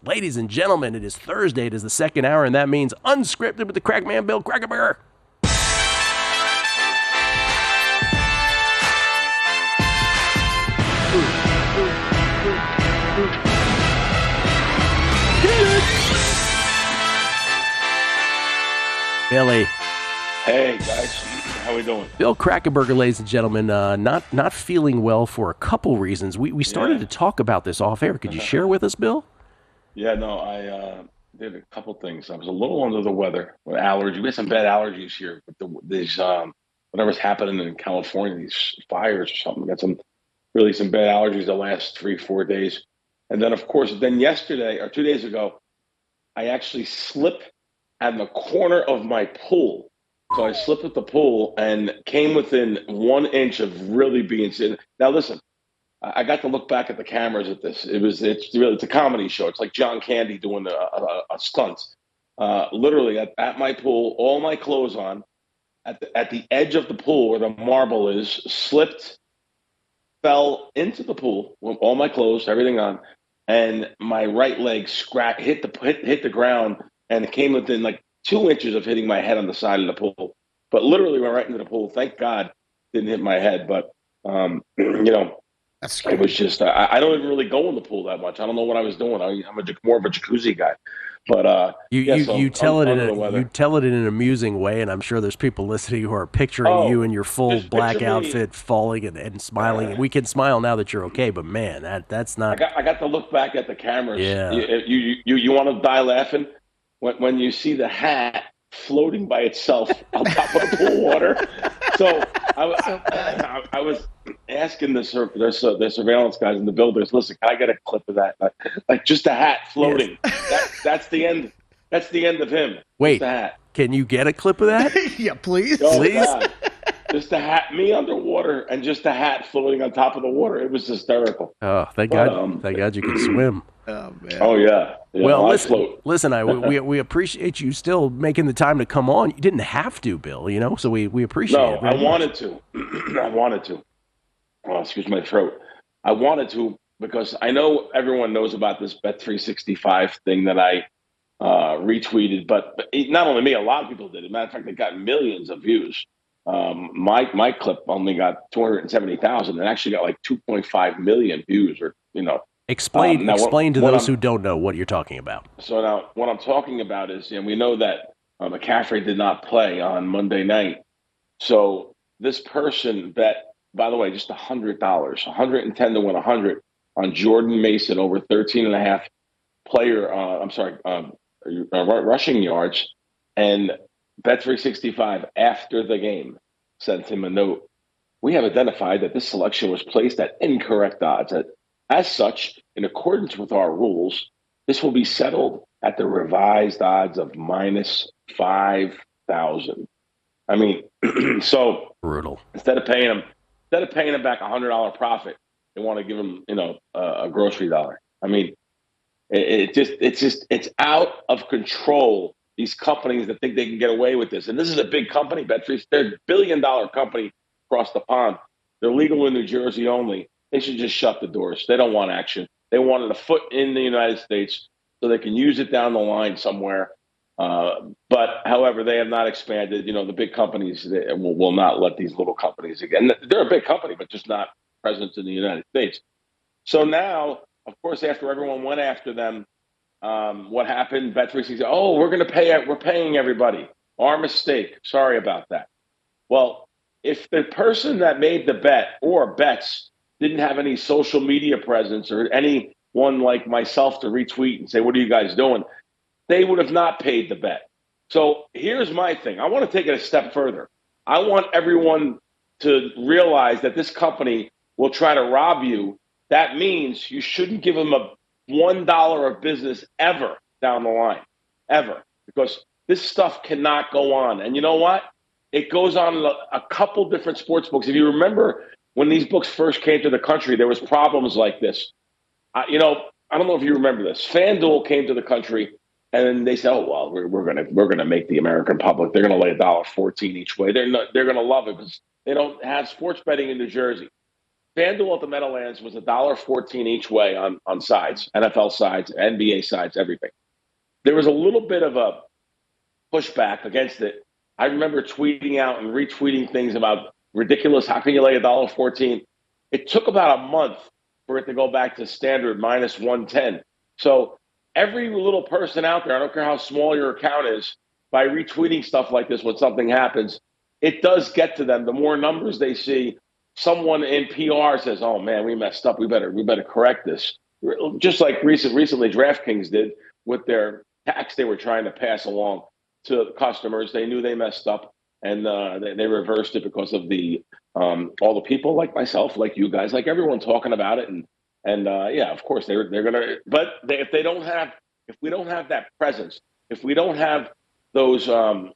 Ladies and gentlemen, it is Thursday. It is the second hour, and that means Unscripted with the Crackman, Bill Krackomberger. Billy. Hey, guys. How we doing? Bill Krackomberger, ladies and gentlemen, not feeling well for a couple reasons. We started to talk about this off air. Could you share with us, Bill? Yeah, no, I did a couple things. I was a little under the weather with allergies. We had some bad allergies here. But these whatever's happening in California, these fires or something. Got some bad allergies the last 3-4 days. And then, of course, yesterday or 2 days ago, I actually slipped at the corner of my pool. So I slipped at the pool and came within 1 inch of really being sick. Now, listen, I got to look back at the cameras at this. It's a comedy show. It's like John Candy doing a stunt. Literally at my pool, all my clothes on, at the edge of the pool where the marble is, slipped, fell into the pool with all my clothes, everything on, and my right leg hit the ground, and it came within like 2 inches of hitting my head on the side of the pool. But literally went right into the pool. Thank God didn't hit my head. But, That's scary. It was just, I don't even really go in the pool that much. I don't know what I was doing. I'm more of a jacuzzi guy. But you tell it in an amusing way, and I'm sure there's people listening who are picturing you in your full black outfit falling and smiling. And we can smile now that you're okay, but man, that's not. I got to look back at the cameras. Yeah. You want to die laughing when you see the hat floating by itself on top of the pool water. So I was asking the surveillance guys and the builders, listen, can I get a clip of that? Like just a hat floating. Yes. That's the end. That's the end of him. Wait, just a hat. Can you get a clip of that? Yeah, please. Oh, please. God. Just a hat, me underwater, and just a hat floating on top of the water. It was hysterical. Oh, thank God! Thank God you can swim. Oh man. Oh yeah. Well, listen. We appreciate you still making the time to come on. You didn't have to, Bill. So we appreciate it. No, I wanted to. I wanted to. Oh, excuse my throat. I wanted to because I know everyone knows about this Bet365 thing that I retweeted, but not only me, a lot of people did. As a matter of fact, it got millions of views. My clip only got 270,000 and actually got like 2.5 million views, Explain to those who don't know what you're talking about. So now what I'm talking about is, we know that McCaffrey did not play on Monday night. So this person bet, by the way, just $100, 110 to win 100 on Jordan Mason over 13.5 rushing yards. And Bet365 after the game sent him a note. We have identified that this selection was placed at incorrect odds. As such, in accordance with our rules, this will be settled at the revised odds of minus 5,000. I mean, so brutal. Instead of paying him back $100 profit, they want to give him, a grocery dollar. I mean, it's out of control. These companies that think they can get away with this, and this is a big company, Bet3. They're a $1 billion company across the pond. They're legal in New Jersey only. They should just shut the doors. They don't want action. They wanted a foot in the United States so they can use it down the line somewhere. But, however, they have not expanded. The big companies will not let these little companies again. They're a big company, but just not present in the United States. So now, of course, after everyone went after them, what happened? Bet365 said, we're paying everybody. Our mistake. Sorry about that. Well, if the person that made the bet or bets didn't have any social media presence or anyone like myself to retweet and say, what are you guys doing? They would have not paid the bet. So here's my thing. I want to take it a step further. I want everyone to realize that this company will try to rob you. That means you shouldn't give them a $1 of business ever down the line, ever, because this stuff cannot go on. And you know what? It goes on a couple different sports books. If you remember when these books first came to the country, there was problems like this. I don't know if you remember this. FanDuel came to the country, and they said, "Oh well, we're gonna make the American public. They're gonna lay $1.14 each way. They're gonna love it because they don't have sports betting in New Jersey." FanDuel at the Meadowlands was $1.14 each way on sides, NFL sides, NBA sides, everything. There was a little bit of a pushback against it. I remember tweeting out and retweeting things about ridiculous. How can you lay $1.14? It took about a month for it to go back to standard minus 110. So every little person out there, I don't care how small your account is, by retweeting stuff like this when something happens, it does get to them. The more numbers they see, someone in PR says, "Oh man, we messed up. We better correct this." Just like recently DraftKings did with their tax they were trying to pass along to customers. They knew they messed up, and they reversed it because of the all the people like myself, like you guys, like everyone talking about it, and yeah, of course they're gonna. But if we don't have that presence, if we don't have those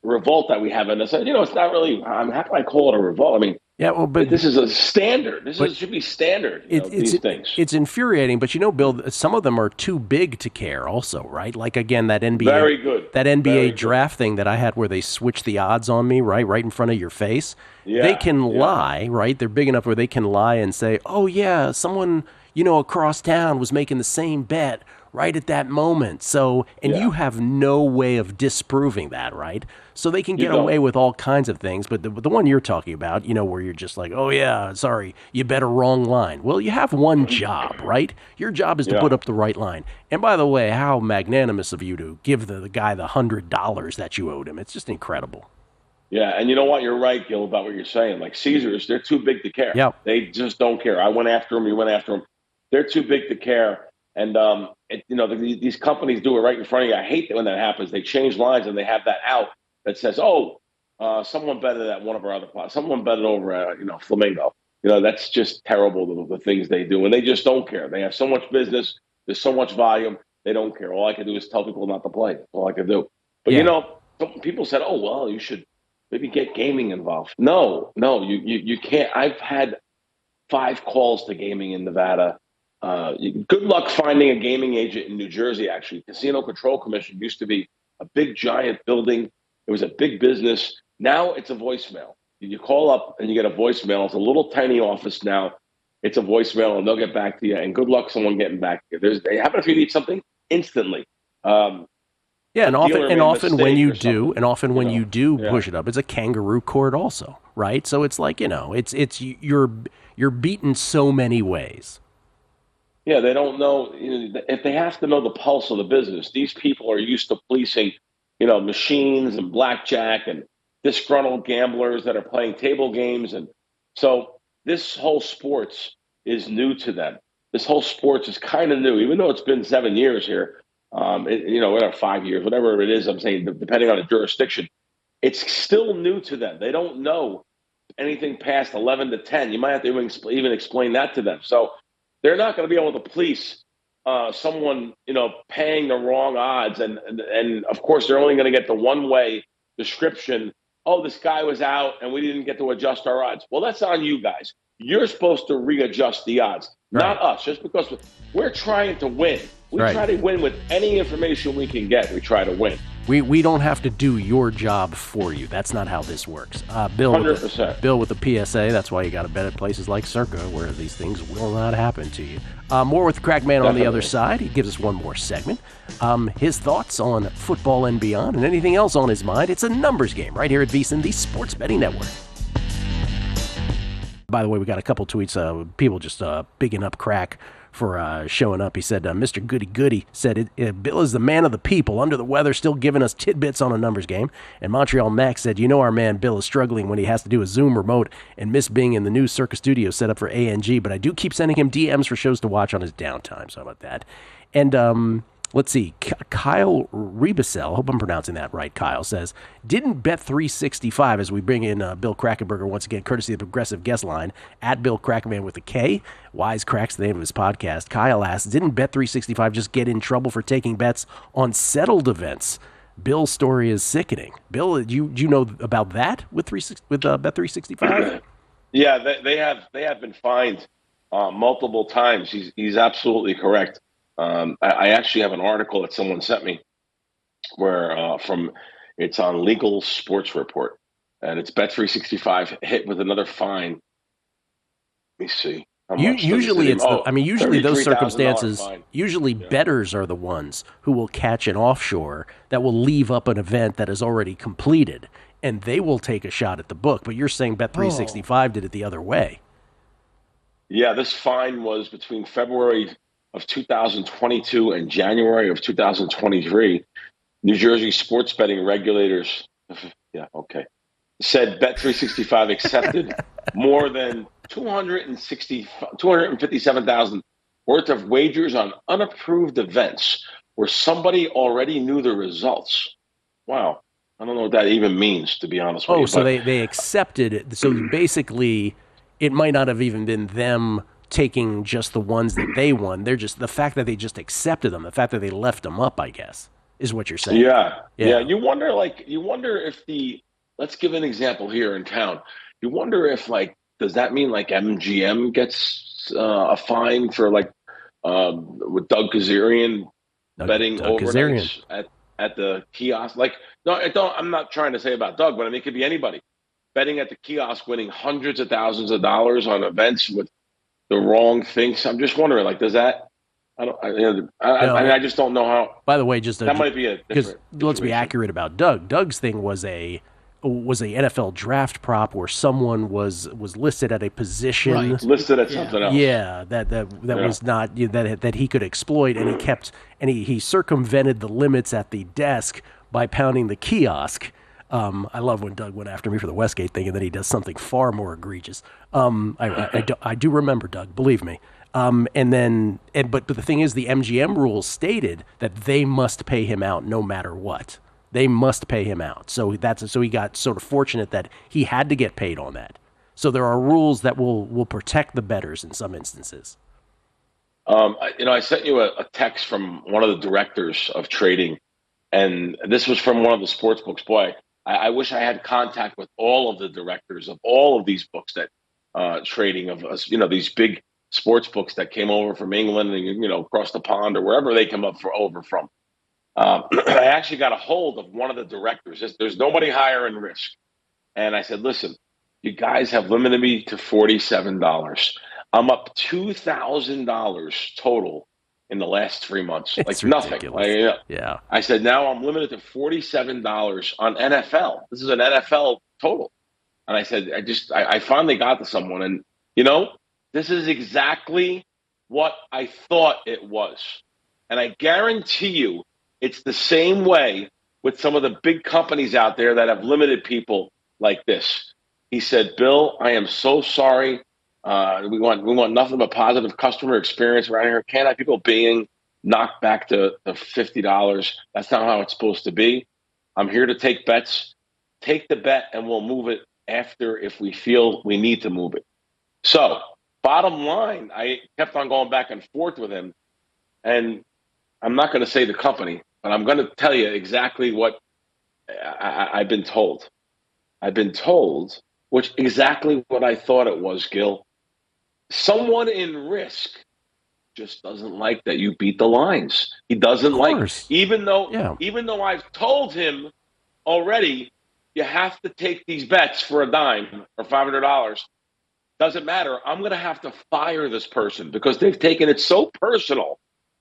revolt that we have in us, it's not really. How can I call it a revolt? I mean, yeah, well, but this is a standard. Should be standard. These things. It's infuriating, but Bill, some of them are too big to care. Also, right? Like again, that NBA, very good, that NBA draft thing that I had where they switch the odds on me, right in front of your face. Yeah, they can lie, right? They're big enough where they can lie and say, "Oh yeah, someone across town was making the same bet." Right at that moment. So, and you have no way of disproving that, right? So they can get away with all kinds of things. But the one you're talking about, where you're just like, "Oh yeah, sorry, you bet a wrong line." Well, you have one job, right? Your job is to put up the right line. And by the way, how magnanimous of you to give the guy the $100 that you owed him. It's just incredible. Yeah, and you know what? You're right, Gill, about what you're saying. Like Caesars, they're too big to care. Yeah. They just don't care. I went after them. You went after them. They're too big to care. And, these companies do it right in front of you. I hate that when that happens. They change lines and they have that out that says, someone betted at one of our other plots. Someone betted over at, Flamingo. That's just terrible, the things they do. And they just don't care. They have so much business. There's so much volume. They don't care. All I can do is tell people not to play. That's all I can do. But, some people said, "Oh, well, you should maybe get gaming involved." No, you can't. I've had 5 calls to gaming in Nevada. Good luck finding a gaming agent in New Jersey, actually. Casino Control Commission used to be a big, giant building. It was a big business. Now it's a voicemail. You call up and you get a voicemail. It's a little tiny office now. It's a voicemail, and they'll get back to you. And good luck someone getting back to you. They happen if you need something instantly. And often when you do push it up, it's a kangaroo court also, right? So it's like it's you're beaten so many ways. Yeah, they don't know if they have to know the pulse of the business. These people are used to policing, machines and blackjack and disgruntled gamblers that are playing table games, and so this whole sports is new to them. This whole sports is kind of new, even though it's been 7 years here. Whatever 5 years, whatever it is. I'm saying depending on the jurisdiction, it's still new to them. They don't know anything past 11 to 10. You might have to even explain that to them. So they're not going to be able to police someone, paying the wrong odds. And of course, they're only going to get the one-way description. "Oh, this guy was out and we didn't get to adjust our odds." Well, that's on you guys. You're supposed to readjust the odds, not us. Just because we're trying to win. We try to win with any information we can get. We try to win. We don't have to do your job for you. That's not how this works. Bill, 100%. Bill with the PSA. That's why you got to bet at places like Circa, where these things will not happen to you. More with Crackman on the other side. He gives us one more segment. His thoughts on football and beyond, and anything else on his mind. It's a numbers game right here at VSiN, the Sports Betting Network. By the way, we got a couple tweets. People just bigging up Crack for showing up. He said, Mr. Goody Goody said, Bill is the man of the people, under the weather, still giving us tidbits on a numbers game. And Montreal Max said, our man Bill is struggling when he has to do a Zoom remote and miss being in the new Circa studio set up for ANG, but I do keep sending him DMs for shows to watch on his downtime. So how about that? And let's see, Kyle Rebisel, hope I'm pronouncing that right, Kyle, says, didn't Bet365, as we bring in Bill Krackomberger once again, courtesy of the Progressive Guest Line, at Bill Crackman with a K, Wisecracks, the name of his podcast. Kyle asks, didn't Bet365 just get in trouble for taking bets on settled events? Bill's story is sickening. Bill, do you know about that with Bet365? Yeah, they have been fined multiple times. He's absolutely correct. I actually have an article that someone sent me where it's on Legal Sports Report, and it's Bet365 hit with another fine. Let me see. How much does the Usually city? it's the. I mean, usually those $33,000 circumstances. fine. Usually, bettors are the ones who will catch an offshore that will leave up an event that is already completed, and they will take a shot at the book. But you're saying Bet365 did it the other way. Yeah, this fine was between February of 2022 and January of 2023. New Jersey sports betting regulators, said Bet365 accepted more than 257,000 worth of wagers on unapproved events where somebody already knew the results. Wow. I don't know what that even means, to be honest with you. Oh, so they accepted it. So basically, it might not have even been them taking just the ones that they won. They're just the fact that they just accepted them, the fact that they left them up, I guess, is what you're saying. Yeah. You wonder if let's give an example here in town. You wonder if does that mean MGM gets a fine for with Doug Kazarian betting overnights at the kiosk? I'm not trying to say about Doug, but I mean it could be anybody betting at the kiosk, winning hundreds of thousands of dollars on events with the wrong things. I'm just wondering, does that? I just don't know how. By the way, that might be a because let's be accurate about Doug. Doug's thing was a NFL draft prop where someone was listed at a position, listed at something else. Yeah, that was not that he could exploit, and he circumvented the limits at the desk by pounding the kiosk. I love when Doug went after me for the Westgate thing, and then he does something far more egregious. I do remember Doug, believe me. But the thing is, the MGM rules stated that they must pay him out no matter what. They must pay him out. So he got sort of fortunate that he had to get paid on that. So there are rules that will protect the bettors in some instances. I sent you a text from one of the directors of trading, and this was from one of the sports books. Boy, I wish I had contact with all of the directors of all of these books that trading of us, these big sports books that came over from England and across the pond or wherever they come over from. I actually got a hold of one of the directors. There's nobody higher in risk, and I said, "Listen, you guys have limited me to $47. I'm up $2,000 total in the last 3 months. It's nothing. Ridiculous. Yeah. I said, now I'm limited to $47 on NFL. This is an NFL total. And I said, I finally got to someone, and this is exactly what I thought it was. And I guarantee you it's the same way with some of the big companies out there that have limited people like this. He said, Bill, I am so sorry. We want nothing but positive customer experience around here. Can't have people being knocked back to $50. That's not how it's supposed to be. I'm here to take bets. Take the bet and we'll move it after if we feel we need to move it. So bottom line, I kept on going back and forth with him. And I'm not going to say the company, but I'm going to tell you exactly what I've been told. I've been told, which exactly what I thought it was, Gill. Someone in risk just doesn't like that you beat the lines. He doesn't like, even though I've told him already, you have to take these bets for a dime or $500. Doesn't matter. I'm going to have to fire this person because they've taken it so personal.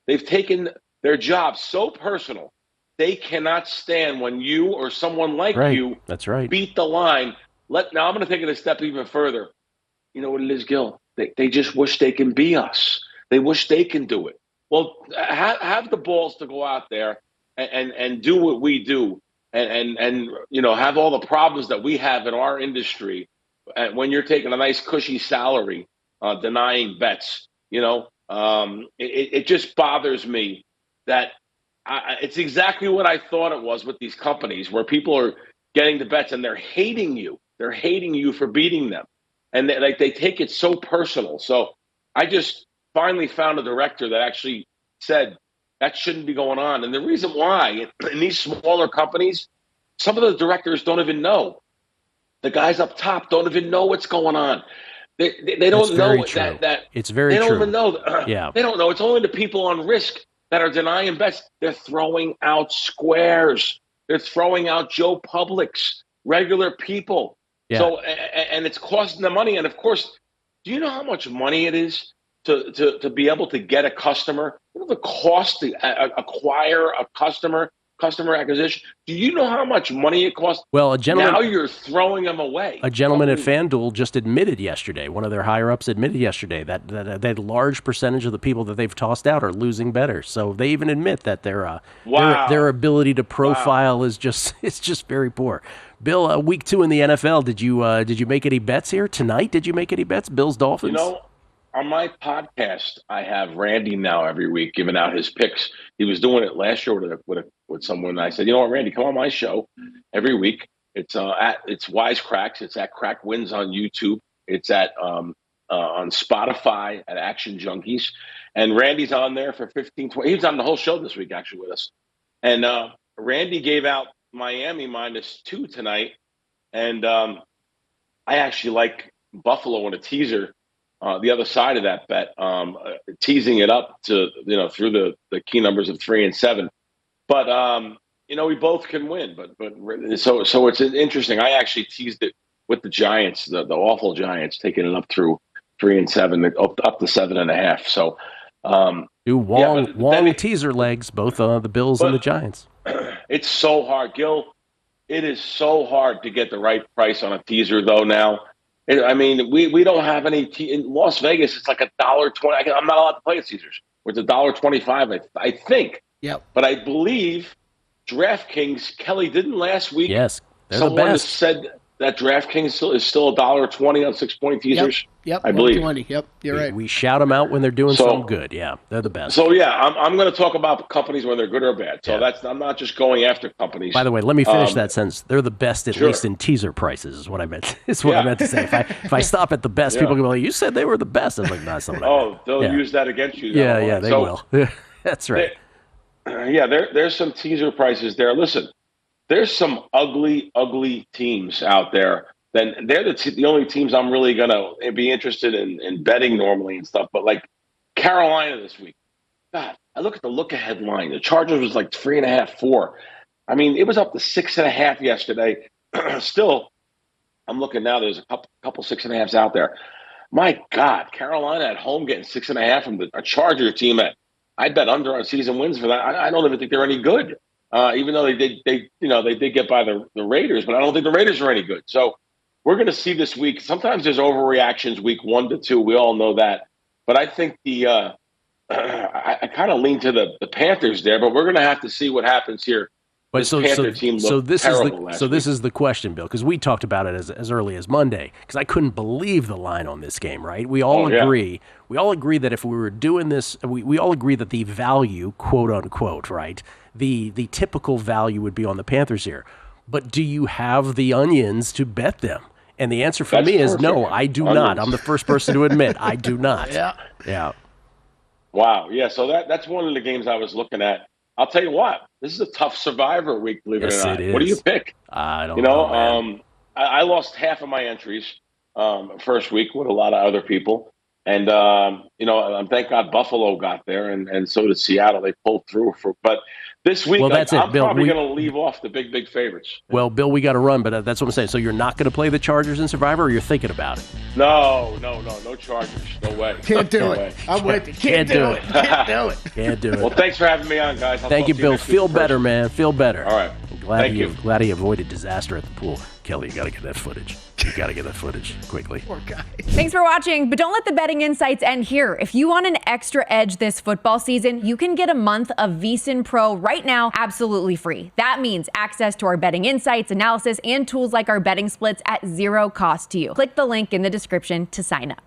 They've taken their job so personal. They cannot stand when you or someone like you beat the line. Now I'm going to take it a step even further. You know what it is, Gill? They just wish they can be us. They wish they can do it. Well, have the balls to go out there and do what we do and have all the problems that we have in our industry when you're taking a nice cushy salary, denying bets. It just bothers me that it's exactly what I thought it was with these companies where people are getting the bets and they're hating you. They're hating you for beating them. And they take it so personal. So I just finally found a director that actually said that shouldn't be going on. And the reason why, in these smaller companies, some of the directors don't even know. The guys up top don't even know what's going on. They don't know that. It's very true. They don't even know. Yeah. They don't know. It's only the people on risk that are denying bets. They're throwing out squares. They're throwing out Joe Publics, regular people. Yeah. So, and it's costing them money. And of course, Do you know how much money it is to be able to get a customer? You know the cost to acquire a customer acquisition. Do you know how much money it costs? Well, a gentleman, now you're throwing them away. A gentleman at FanDuel just admitted yesterday, one of their higher-ups admitted yesterday that large percentage of the people that they've tossed out are losing better. So they even admit that their ability to profile is just very poor. Bill, week 2 in the NFL, did you make any bets here tonight? Did you make any bets? Bills Dolphins? You know, on my podcast, I have Randy now every week giving out his picks. He was doing it last year with someone. And I said, you know what, Randy, come on my show every week. It's Wisecracks. It's at Crack Wins on YouTube. It's at on Spotify at Action Junkies. And Randy's on there for 15, 20. He was on the whole show this week actually with us. And Randy gave out Miami -2 tonight. And I actually like Buffalo in a teaser. The other side of that bet, teasing it up to, through the key numbers of 3 and 7. But, we both can win. But so it's interesting. I actually teased it with the Giants, the awful Giants, taking it up through 3 and 7, up to 7.5. So, long teaser legs, both the Bills and the Giants. It's so hard, Gill. It is so hard to get the right price on a teaser, though, now. I mean, we don't have any in Las Vegas. It's like $1.20. I'm not allowed to play at Caesars. It's $1.25, I think. Yep. But I believe DraftKings, Kelley didn't last week. Yes, they're someone the best. Said that DraftKings is still $1.20 on 6-point teasers. Yep. I believe. $1.20. Yep. You're right. We shout them out when they're doing something good. Yeah, they're the best. So yeah, I'm going to talk about companies when they're good or bad. So I'm not just going after companies. By the way, let me finish that sentence. They're the best, at least in teaser prices, is what I meant. I meant to say. If I stop at the best, people go, "You said they were the best." I was like, "No, that's not what I meant." They'll use that against you. Yeah, they will. That's right. There's some teaser prices there. Listen, there's some ugly teams out there. Then they're the only teams I'm really going to be interested in betting normally and stuff. But like Carolina this week, God, I look at the look-ahead line. The Chargers was like 3.5, 4. I mean, it was up to 6.5 yesterday. Still, I'm looking now. There's a couple 6.5s out there. My God, Carolina at home getting 6.5 from a Charger team I bet under on season wins for that. I don't even think they're any good. Even though they did get by the Raiders, but I don't think the Raiders are any good. So we're going to see this week. Sometimes there's overreactions week 1 to 2. We all know that. But I think I kind of lean to the Panthers there. But we're going to have to see what happens here. But this Panther team looked terrible last week. This is the question, Bill, because we talked about it as early as Monday, because I couldn't believe the line on this game, right? We all agree. We all agree that if we were doing this, we all agree that the value, quote unquote, right, the typical value would be on the Panthers here. But do you have the onions to bet them? And the answer for me is no, I do not. I'm the first person to admit I do not. Yeah. Wow. Yeah. So that's one of the games I was looking at. I'll tell you what, this is a tough Survivor week, believe it or not. What do you pick? I don't know. Man. I lost half of my entries first week with a lot of other people. And, thank God Buffalo got there, and so did Seattle. They pulled through. But this week, that's I'm Bill, probably going to leave off the big favorites. Well, Bill, we got to run, but that's what I'm saying. So you're not going to play the Chargers in Survivor, or you're thinking about it? No Chargers. No way. Can't do it. I'm with you. Can't do it. Can't do it. Well, thanks for having me on, guys. Thank you, Bill. Feel better, man. Feel better. All right. Glad he avoided disaster at the pool. Kelley, you got to get that footage. You got to get that footage quickly. Poor guy. Thanks for watching, but don't let the betting insights end here. If you want an extra edge this football season, you can get a month of VSiN Pro right now absolutely free. That means access to our betting insights, analysis, and tools like our betting splits at zero cost to you. Click the link in the description to sign up.